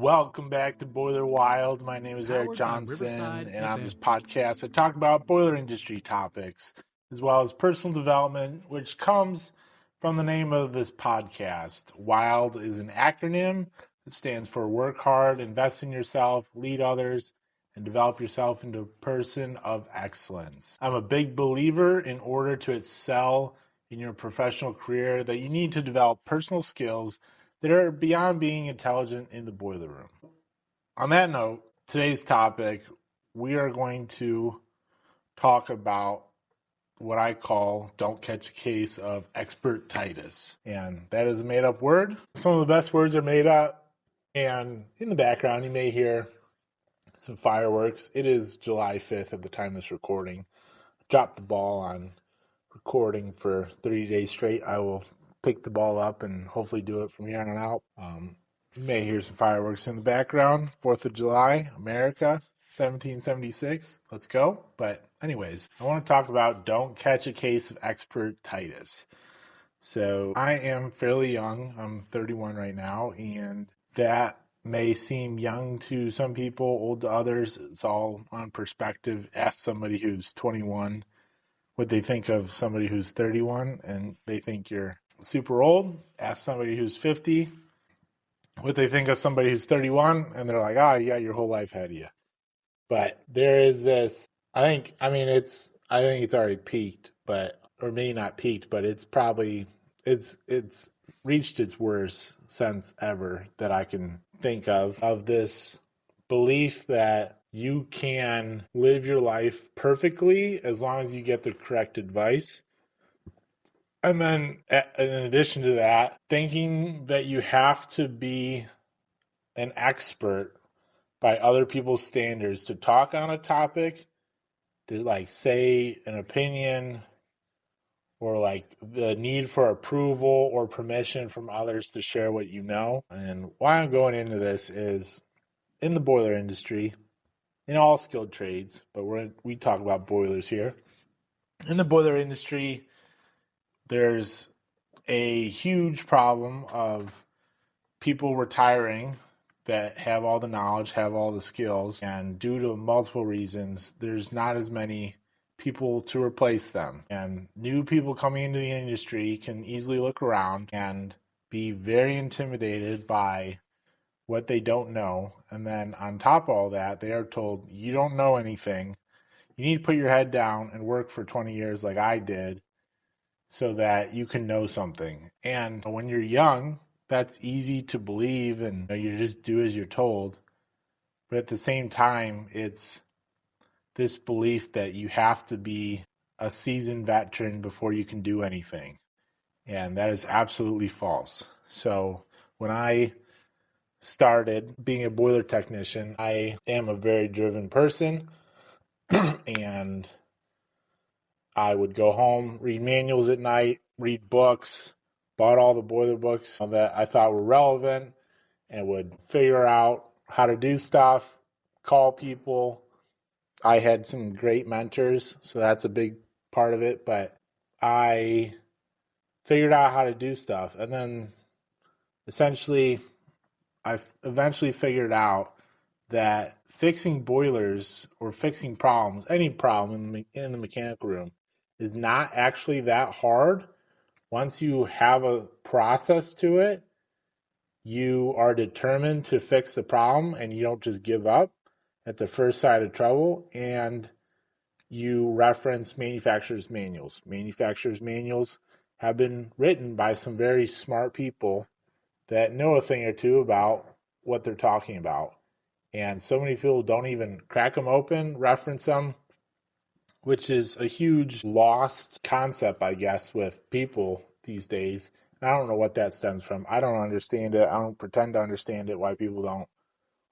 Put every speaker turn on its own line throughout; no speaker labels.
Welcome back to Boiler Wild. My name is Eric Johnson, and on this podcast, I talk about boiler industry topics, as well as personal development, which comes from the name of this podcast. WILD is an acronym that stands for Work Hard, Invest in Yourself, Lead Others, and Develop Yourself into a person of excellence. I'm a big believer in order to excel in your professional career that you need to develop personal skills that are beyond being intelligent in the boiler room. On that note, today's topic, we are going to talk about what I call don't catch a case of expertitis. And that is a made-up word. Some of the best words are made up. And in the background, you may hear some fireworks. It is July 5th at the time of this recording. I dropped the ball on recording for 30 days straight. I will pick the ball up and hopefully do it from here on out. You may hear some fireworks in the background. 4th of July, America, 1776. Let's go. But anyways, I want to talk about don't catch a case of expertitis. So I am fairly young. I'm 31 right now, and that may seem young to some people, old to others. It's all on perspective. Ask somebody who's 21 what they think of somebody who's 31, and they think you're super old. Ask somebody who's 50 what they think of somebody who's 31, and they're like, you got your whole life ahead of you. But there is this, I think it's already peaked, or maybe not peaked, but it's probably, it's reached its worst since ever that I can think of this belief that you can live your life perfectly as long as you get the correct advice. And then in addition to that, thinking that you have to be an expert by other people's standards to talk on a topic, to say an opinion, or the need for approval or permission from others to share what you know. And why I'm going into this is in the boiler industry, in all skilled trades, but we talk about boilers here. In the boiler industry, there's a huge problem of people retiring that have all the knowledge, have all the skills, and due to multiple reasons, there's not as many people to replace them. And new people coming into the industry can easily look around and be very intimidated by what they don't know. And then on top of all that, they are told, you don't know anything. You need to put your head down and work for 20 years like I did so that you can know something. And when you're young, that's easy to believe and you just do as you're told. But at the same time, it's this belief that you have to be a seasoned veteran before you can do anything. And that is absolutely false. So when I started being a boiler technician, I am a very driven person, and I would go home, read manuals at night, read books, bought all the boiler books that I thought were relevant, and would figure out how to do stuff, call people. I had some great mentors, so that's a big part of it, but I figured out how to do stuff. And then essentially, I eventually figured out that fixing boilers or fixing problems, any problem in the mechanical room, is not actually that hard. Once you have a process to it, you are determined to fix the problem and you don't just give up at the first sign of trouble, and you reference manufacturer's manuals. Manufacturer's manuals have been written by some very smart people that know a thing or two about what they're talking about. And so many people don't even crack them open, reference them, which is a huge lost concept, I guess, with people these days. And I don't know what that stems from. I don't understand it. I don't pretend to understand it, why people don't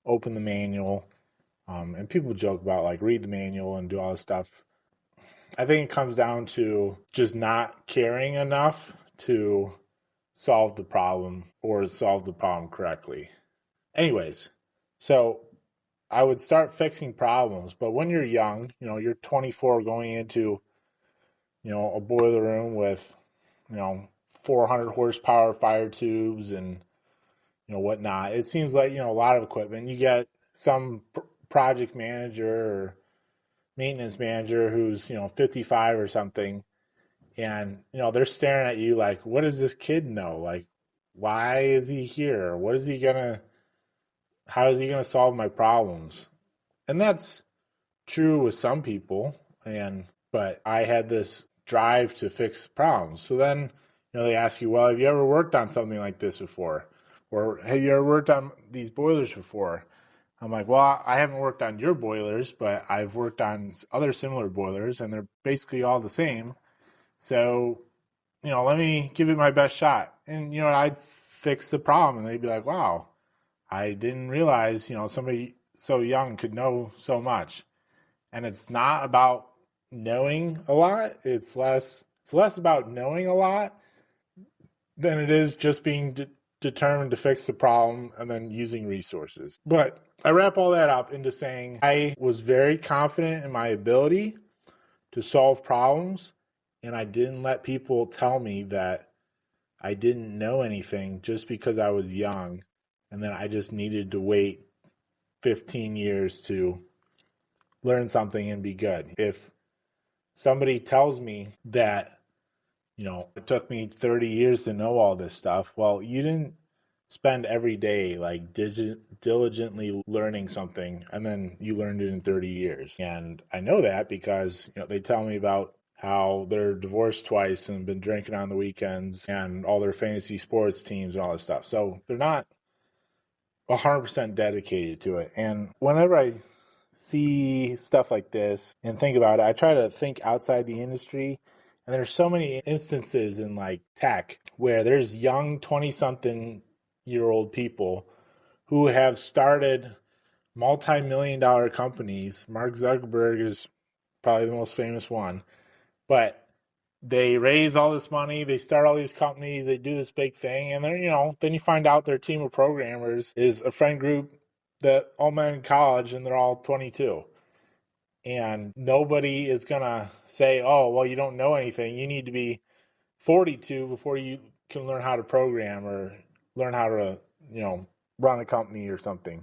open the manual. And people joke about read the manual and do all this stuff. I think it comes down to just not caring enough to solve the problem or solve the problem correctly. Anyways, so I would start fixing problems, but when you're young, you're 24 going into, a boiler room with, 400 horsepower fire tubes and, whatnot. It seems like, a lot of equipment. You get some project manager or maintenance manager who's, 55 or something, and, they're staring at you like, what does this kid know? Like, why is he here? How is he gonna solve my problems? And that's true with some people, but I had this drive to fix problems. So then, they ask you, well, have you ever worked on something like this before? Or have you ever worked on these boilers before? I'm like, well, I haven't worked on your boilers, but I've worked on other similar boilers, and they're basically all the same. So, let me give it my best shot. And, I'd fix the problem, and they'd be like, wow, I didn't realize, somebody so young could know so much. And it's not about knowing a lot. It's less about knowing a lot than it is just being determined to fix the problem and then using resources. But I wrap all that up into saying I was very confident in my ability to solve problems, and I didn't let people tell me that I didn't know anything just because I was young, and then I just needed to wait 15 years to learn something and be good. If somebody tells me that, it took me 30 years to know all this stuff, well, you didn't spend every day like diligently learning something, and then you learned it in 30 years. And I know that because, they tell me about how they're divorced twice and been drinking on the weekends and all their fantasy sports teams and all this stuff. So they're not 100% dedicated to it. And whenever I see stuff like this and think about it, I try to think outside the industry. And there's so many instances in like tech where there's young 20-something-year-old people who have started multi-million-dollar companies. Mark Zuckerberg is probably the most famous one. But they raise all this money, they start all these companies, they do this big thing, and then, then you find out their team of programmers is a friend group that all met in college, and they're all 22. And nobody is going to say, oh, well, you don't know anything. You need to be 42 before you can learn how to program or learn how to, run a company or something.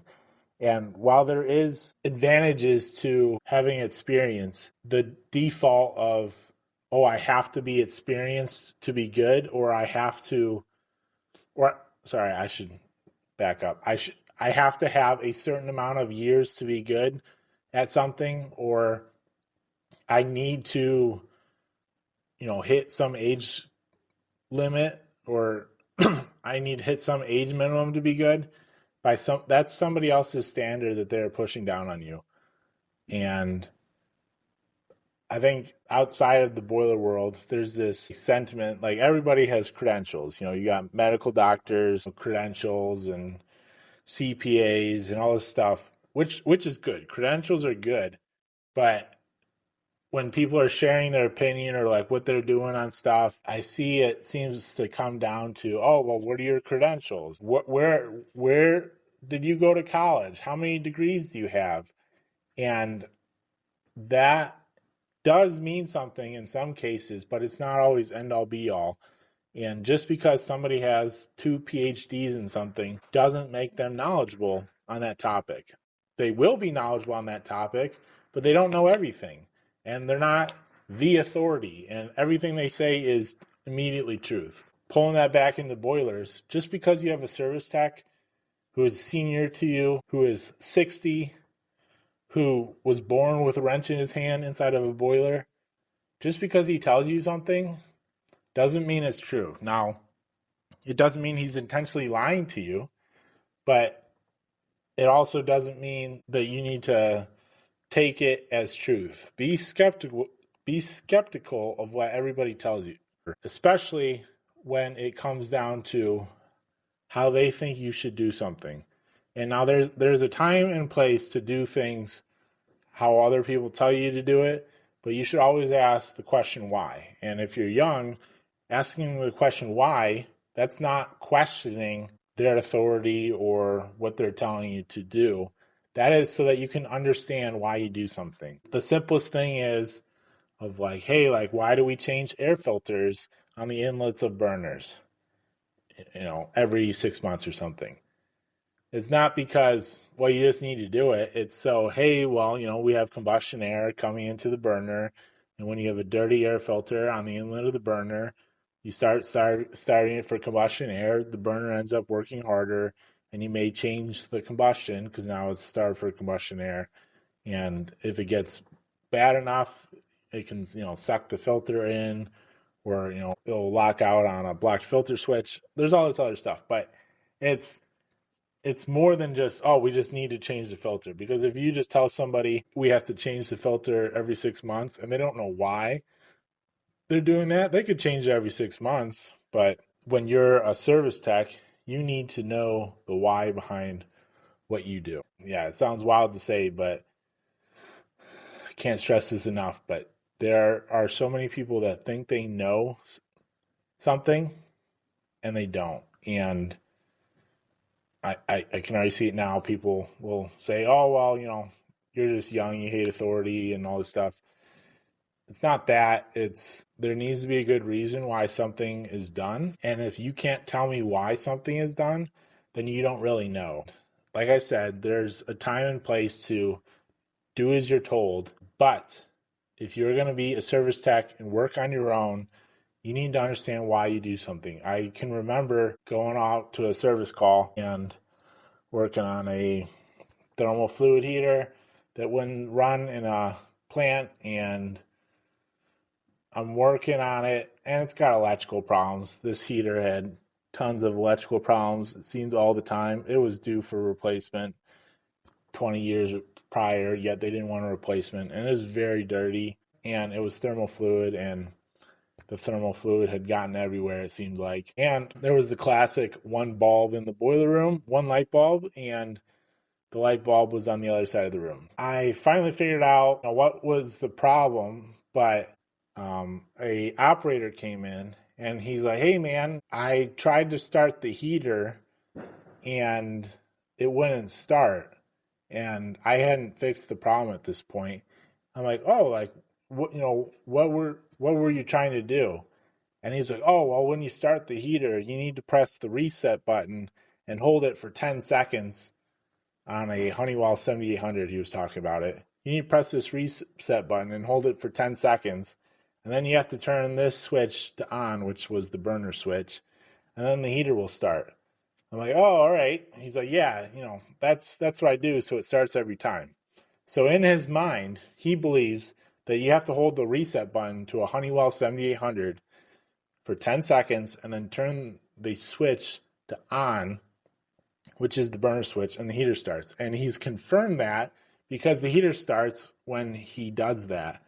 And while there is advantages to having experience, the default of, oh, I have to be experienced to be good, or I should back up. I have to have a certain amount of years to be good at something, or I need to, hit some age limit, or I need to hit some age minimum to be good. That's somebody else's standard that they're pushing down on you. And I think outside of the boiler world, there's this sentiment, like everybody has credentials. You got medical doctors, credentials, and CPAs and all this stuff, which is good. Credentials are good. But when people are sharing their opinion or like what they're doing on stuff, I see it seems to come down to, oh, well, what are your credentials? Where did you go to college? How many degrees do you have? And that does mean something in some cases, but it's not always end all be all. And just because somebody has 2 PhDs in something doesn't make them knowledgeable on that topic. They will be knowledgeable on that topic, but they don't know everything. And they're not the authority. And everything they say is immediately truth. Pulling that back into boilers, just because you have a service tech who is senior to you, who is 60, who was born with a wrench in his hand inside of a boiler, just because he tells you something doesn't mean it's true. Now, it doesn't mean he's intentionally lying to you, but it also doesn't mean that you need to take it as truth. Be skeptical of what everybody tells you, especially when it comes down to how they think you should do something. And now there's a time and place to do things how other people tell you to do it, but you should always ask the question why. And if you're young, asking the question why, that's not questioning their authority or what they're telling you to do. That is so that you can understand why you do something. The simplest thing is of like, hey, like, why do we change air filters on the inlets of burners? Every 6 months or something. It's not because, well, you just need to do it. It's so, hey, well, we have combustion air coming into the burner. And when you have a dirty air filter on the inlet of the burner, you starting it for combustion air, the burner ends up working harder, and you may change the combustion because now it's started for combustion air. And if it gets bad enough, it can, suck the filter in, or, it'll lock out on a blocked filter switch. There's all this other stuff, but it's more than just, oh, we just need to change the filter. Because if you just tell somebody we have to change the filter every 6 months and they don't know why they're doing that, they could change it every 6 months. But when you're a service tech, you need to know the why behind what you do. Yeah, it sounds wild to say, but I can't stress this enough. But there are so many people that think they know something and they don't. And I can already see it now. People will say, oh, well, you're just young, you hate authority and all this stuff. It's not that. There needs to be a good reason why something is done. And if you can't tell me why something is done, then you don't really know. Like I said, there's a time and place to do as you're told. But if you're going to be a service tech and work on your own, you need to understand why you do something. I can remember going out to a service call and working on a thermal fluid heater that wouldn't run in a plant, and I'm working on it, and it's got electrical problems. This heater had tons of electrical problems. It seemed all the time. It was due for replacement 20 years prior, yet they didn't want a replacement, and it was very dirty, and it was thermal fluid, and the thermal fluid had gotten everywhere, it seemed like. And there was the classic one bulb in the boiler room, one light bulb, and the light bulb was on the other side of the room. I finally figured out what was the problem, but a operator came in, and he's like, hey, man, I tried to start the heater, and it wouldn't start. And I hadn't fixed the problem at this point. I'm like, oh, like, what were you trying to do? And he's like, oh, well, when you start the heater, you need to press the reset button and hold it for 10 seconds on a Honeywell 7800. He was talking about it. You need to press this reset button and hold it for 10 seconds. And then you have to turn this switch to on, which was the burner switch. And then the heater will start. I'm like, oh, all right. He's like, yeah, that's what I do. So it starts every time. So in his mind, he believes that you have to hold the reset button to a Honeywell 7800 for 10 seconds and then turn the switch to on, which is the burner switch, and the heater starts. And he's confirmed that because the heater starts when he does that.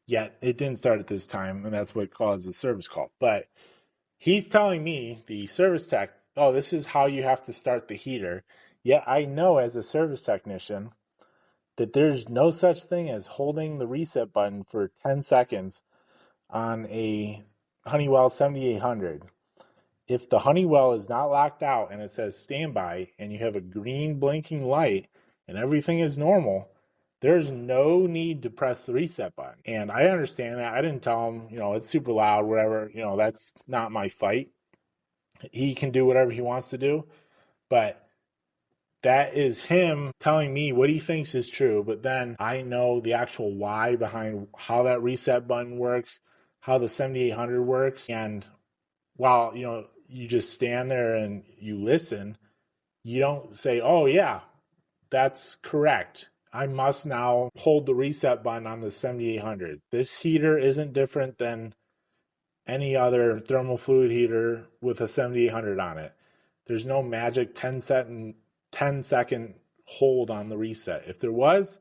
Yet it didn't start at this time, and that's what caused the service call. But he's telling me, the service tech, oh, this is how you have to start the heater. Yet I know as a service technician that there's no such thing as holding the reset button for 10 seconds on a Honeywell 7800. If the Honeywell is not locked out and it says standby and you have a green blinking light and everything is normal, there's no need to press the reset button. And I understand that. I didn't tell him, it's super loud, whatever. That's not my fight. He can do whatever he wants to do. But that is him telling me what he thinks is true. But then I know the actual why behind how that reset button works, how the 7800 works. And while, you just stand there and you listen, you don't say, oh, yeah, that's correct. I must now hold the reset button on the 7800. This heater isn't different than any other thermal fluid heater with a 7800 on it. There's no magic 10-second hold on the reset. If there was,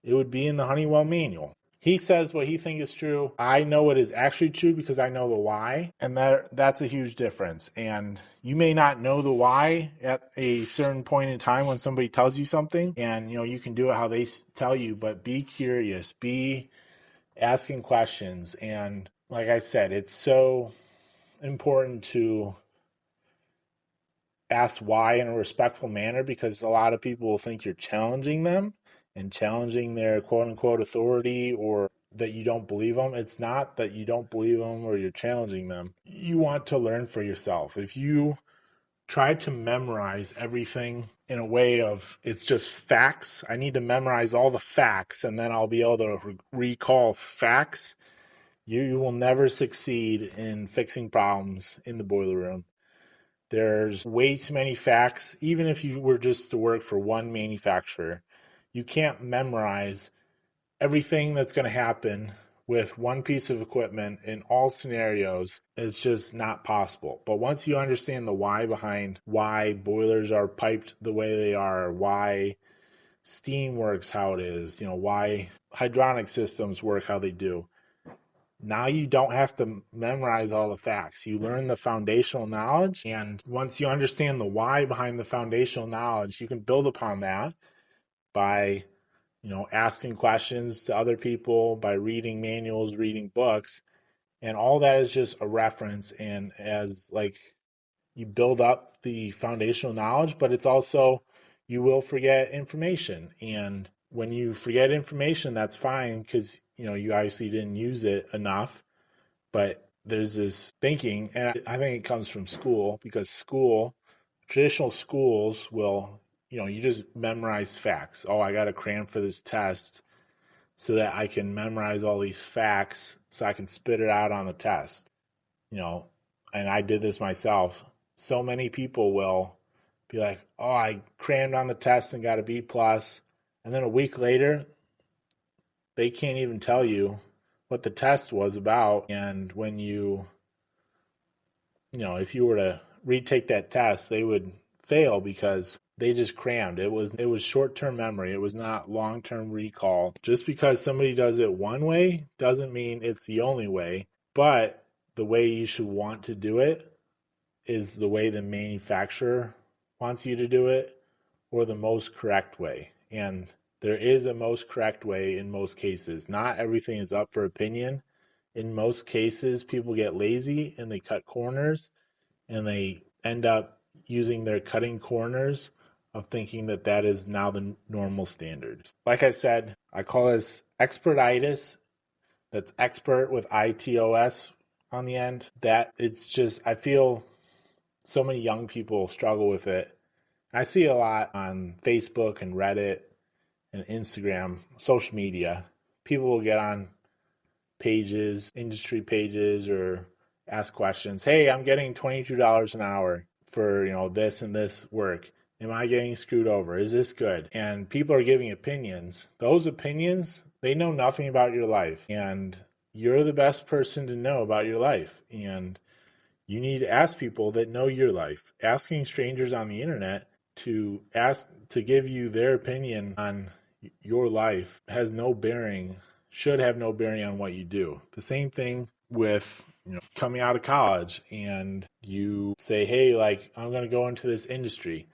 it would be in the Honeywell manual. He says what he thinks is true. I know what is actually true because I know the why, and that's a huge difference. And you may not know the why at a certain point in time when somebody tells you something, and you can do it how they tell you, but be curious, be asking questions. And like I said, it's so important to ask why in a respectful manner, because a lot of people will think you're challenging them and challenging their quote-unquote authority, or that you don't believe them. It's not that you don't believe them or you're challenging them. You want to learn for yourself. If you try to memorize everything in a way of it's just facts. I need to memorize all the facts and then I'll be able to recall facts. You will never succeed in fixing problems in the boiler room. There's way too many facts. Even if you were just to work for one manufacturer, you can't memorize everything that's going to happen with one piece of equipment in all scenarios. It's just not possible. But once you understand the why behind why boilers are piped the way they are, why steam works how it is, why hydronic systems work how they do, now you don't have to memorize all the facts. You learn the foundational knowledge, and once you understand the why behind the foundational knowledge, you can build upon that by asking questions to other people, by reading manuals, reading books, and all that is just a reference. And as you build up the foundational knowledge, but it's also, you will forget information. And when you forget information, that's fine because, you obviously didn't use it enough. But there's this thinking, and I think it comes from school, because traditional schools will, you just memorize facts. Oh, I got to cram for this test so that I can memorize all these facts so I can spit it out on the test. And I did this myself. So many people will be like, oh, I crammed on the test and got a B+. And then a week later, they can't even tell you what the test was about. And when if you were to retake that test, they would fail because they just crammed. It was short-term memory. It was not long-term recall. Just because somebody does it one way doesn't mean it's the only way. But the way you should want to do it is the way the manufacturer wants you to do it, or the most correct way. And there is a most correct way in most cases. Not everything is up for opinion. In most cases, people get lazy and they cut corners, and they end up using their cutting corners of thinking that is now the normal standard. Like I said, I call this Expertitious. That's expert with ITOS on the end. That it's just, I feel so many young people struggle with it. I see a lot on Facebook and Reddit and Instagram, social media. People will get on pages, industry pages, or ask questions. Hey, I'm getting $22 an hour for, this and this work. Am I getting screwed over? Is this good? And people are giving opinions. Those opinions, they know nothing about your life. And you're the best person to know about your life. And you need to ask people that know your life. Asking strangers on the internet to give you their opinion on your life should have no bearing on what you do. The same thing with coming out of college, and you say, hey, I'm going to go into this industry,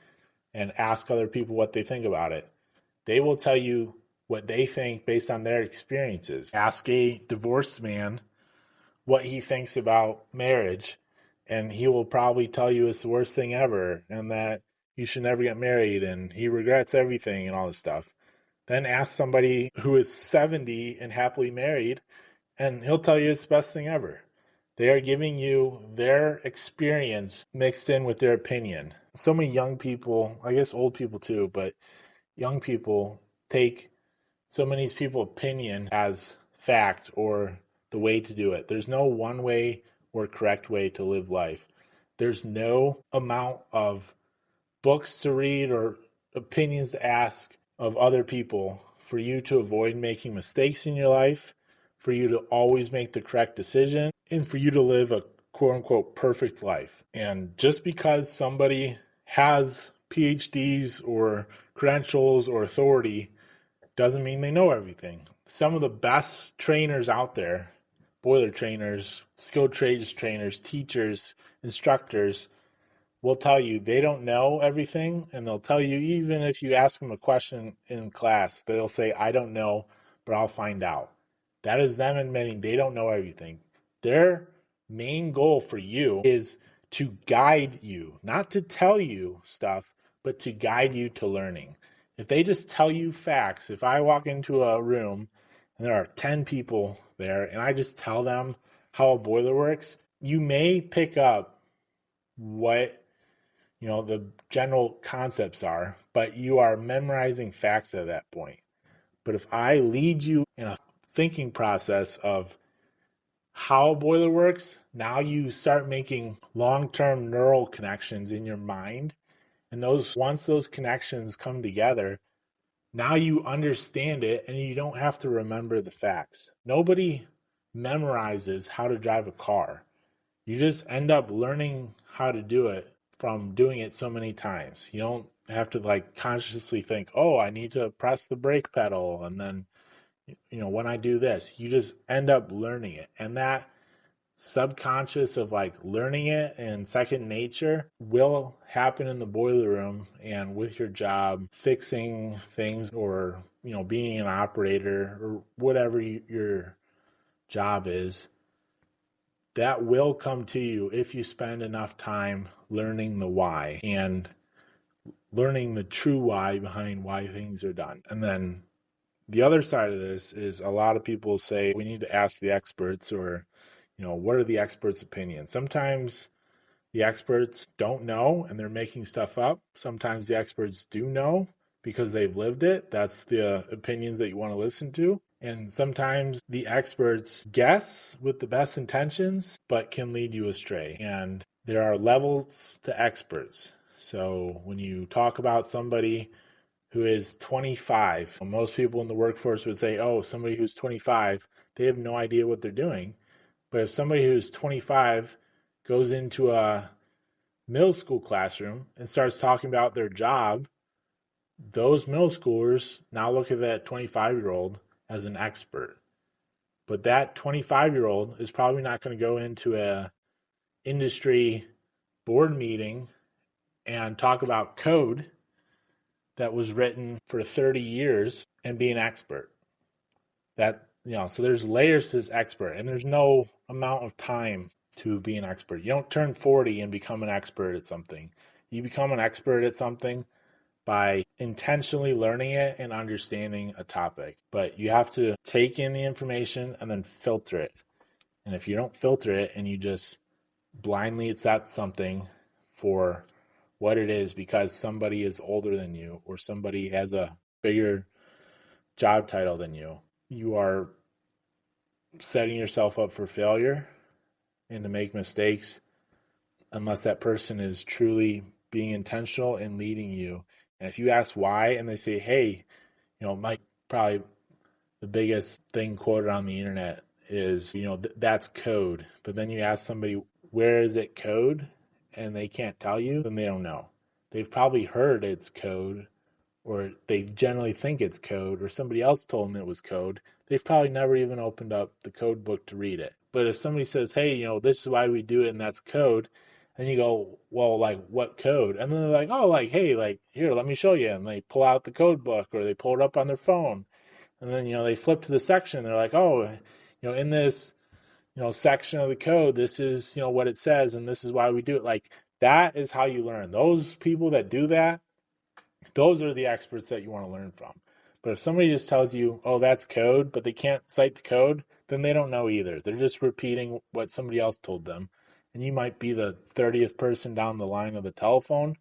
and ask other people what they think about it. They will tell you what they think based on their experiences. Ask a divorced man what he thinks about marriage, and he will probably tell you it's the worst thing ever, and that you should never get married, and he regrets everything and all this stuff. Then ask somebody who is 70 and happily married, and he'll tell you it's the best thing ever. They are giving you their experience mixed in with their opinion. So many young people, I guess old people too, but young people take so many people's opinion as fact or the way to do it. There's no one way or correct way to live life. There's no amount of books to read or opinions to ask of other people for you to avoid making mistakes in your life, for you to always make the correct decision, and for you to live a quote-unquote perfect life. And just because somebody has PhDs or credentials or authority doesn't mean they know everything. Some of the best trainers out there, boiler trainers, skilled trades trainers, teachers, instructors, will tell you they don't know everything, and they'll tell you, even if you ask them a question in class, they'll say, I don't know, but I'll find out. That is them admitting they don't know everything. Their main goal for you is to guide you, not to tell you stuff, but to guide you to learning. If they just tell you facts, if I walk into a room and there are 10 people there and I just tell them how a boiler works, you may pick up what the general concepts are, but you are memorizing facts at that point. But if I lead you in a thinking process of how a boiler works, now you start making long-term neural connections in your mind. And once those connections come together, now you understand it and you don't have to remember the facts. Nobody memorizes how to drive a car. You just end up learning how to do it from doing it so many times. You don't have to consciously think, oh, I need to press the brake pedal. And then, when I do this, you just end up learning it. And that subconscious of learning it and second nature will happen in the boiler room and with your job, fixing things or, being an operator or whatever your job is. That will come to you if you spend enough time learning the why and learning the true why behind why things are done. And then the other side of this is a lot of people say we need to ask the experts or, what are the experts' opinions? Sometimes the experts don't know and they're making stuff up. Sometimes the experts do know because they've lived it. That's the opinions that you want to listen to. And sometimes the experts guess with the best intentions, but can lead you astray. And there are levels to experts. So when you talk about somebody who is 25, most people in the workforce would say, oh, somebody who's 25, they have no idea what they're doing. But if somebody who's 25 goes into a middle school classroom and starts talking about their job, those middle schoolers now look at that 25-year-old as an expert. But that 25-year-old is probably not going to go into a industry board meeting and talk about code that was written for 30 years and be an expert. So there's layers to this expert, and there's no amount of time to be an expert. You don't turn 40 and become an expert at something. You become an expert at something by intentionally learning it and understanding a topic. But you have to take in the information and then filter it. And if you don't filter it and you just blindly accept something for what it is because somebody is older than you or somebody has a bigger job title than you, you are setting yourself up for failure and to make mistakes unless that person is truly being intentional in leading you. And if you ask why and they say, hey, Mike, probably the biggest thing quoted on the internet is, that's code. But then you ask somebody, where is it code? And they can't tell you, then they don't know. They've probably heard it's code, or they generally think it's code, or somebody else told them it was code. They've probably never even opened up the code book to read it. But if somebody says, hey, this is why we do it and that's code, and you go, well, what code? And then they're like, oh, hey, here, let me show you. And they pull out the code book or they pull it up on their phone. And then, they flip to the section. And they're like, oh, in this, section of the code, this is, what it says. And this is why we do it. That is how you learn. Those people that do that, those are the experts that you want to learn from. But if somebody just tells you, oh, that's code, but they can't cite the code, then they don't know either. They're just repeating what somebody else told them. And you might be the 30th person down the line of the telephone.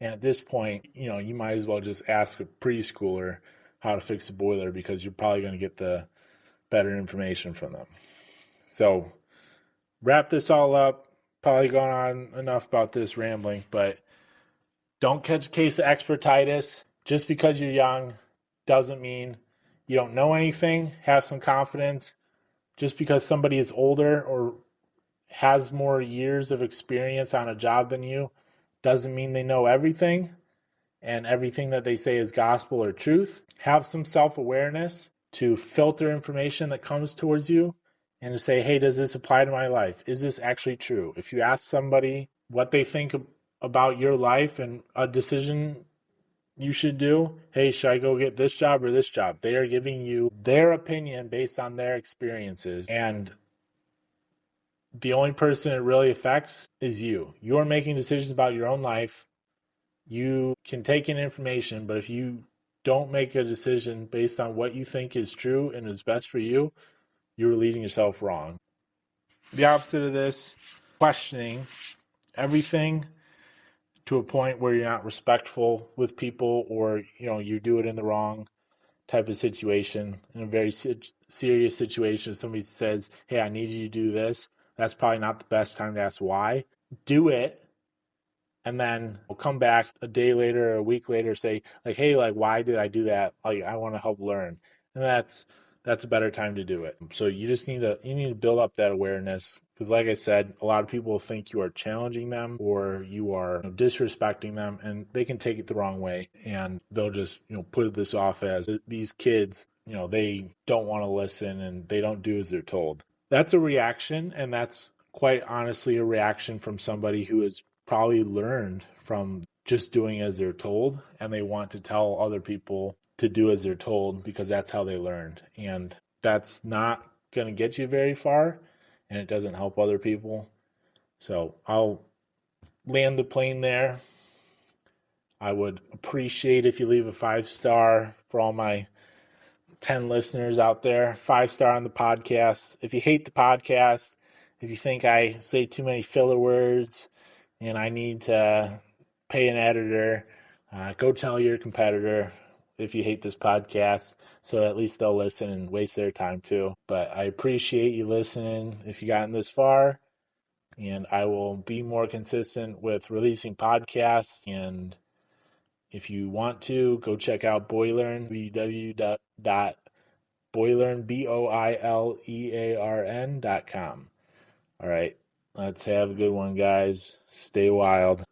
And at this point, you might as well just ask a preschooler how to fix a boiler because you're probably going to get the better information from them. So wrap this all up. Probably gone on enough about this rambling, but don't catch a case of expertitis. Just because you're young doesn't mean you don't know anything. Have some confidence. Just because somebody is older or has more years of experience on a job than you doesn't mean they know everything and everything that they say is gospel or truth. Have some self-awareness to filter information that comes towards you and to say, hey, does this apply to my life? Is this actually true? If you ask somebody what they think about your life and a decision you should do, hey, should I go get this job or this job? They are giving you their opinion based on their experiences. And the only person it really affects is you. You're making decisions about your own life. You can take in information, but if you don't make a decision based on what you think is true and is best for you, you're leading yourself wrong. The opposite of this, questioning everything, to a point where you're not respectful with people, or you do it in the wrong type of situation, in a very serious situation. If somebody says, hey, I need you to do this, that's probably not the best time to ask why. Do it, and then we'll come back a day later or a week later, say like, hey, like, why did I do that? Like, I want to help learn. And that's a better time to do it. So you just need to build up that awareness, because like I said, a lot of people think you are challenging them or you are disrespecting them, and they can take it the wrong way, and they'll just put this off as these kids, they don't want to listen and they don't do as they're told. That's a reaction, and that's quite honestly a reaction from somebody who has probably learned from just doing as they're told, and they want to tell other people to do as they're told because that's how they learned. And that's not going to get you very far, and it doesn't help other people. So I'll land the plane there. I would appreciate if you leave a 5-star for all my 10 listeners out there. 5-star on the podcast. If you hate the podcast, if you think I say too many filler words and I need to pay an editor, go tell your competitor if you hate this podcast, so at least they'll listen and waste their time too. But I appreciate you listening if you gotten this far, and I will be more consistent with releasing podcasts. And if you want to, go check out Boilearn, www.boilearn.com. All right, let's have a good one, guys. Stay wild.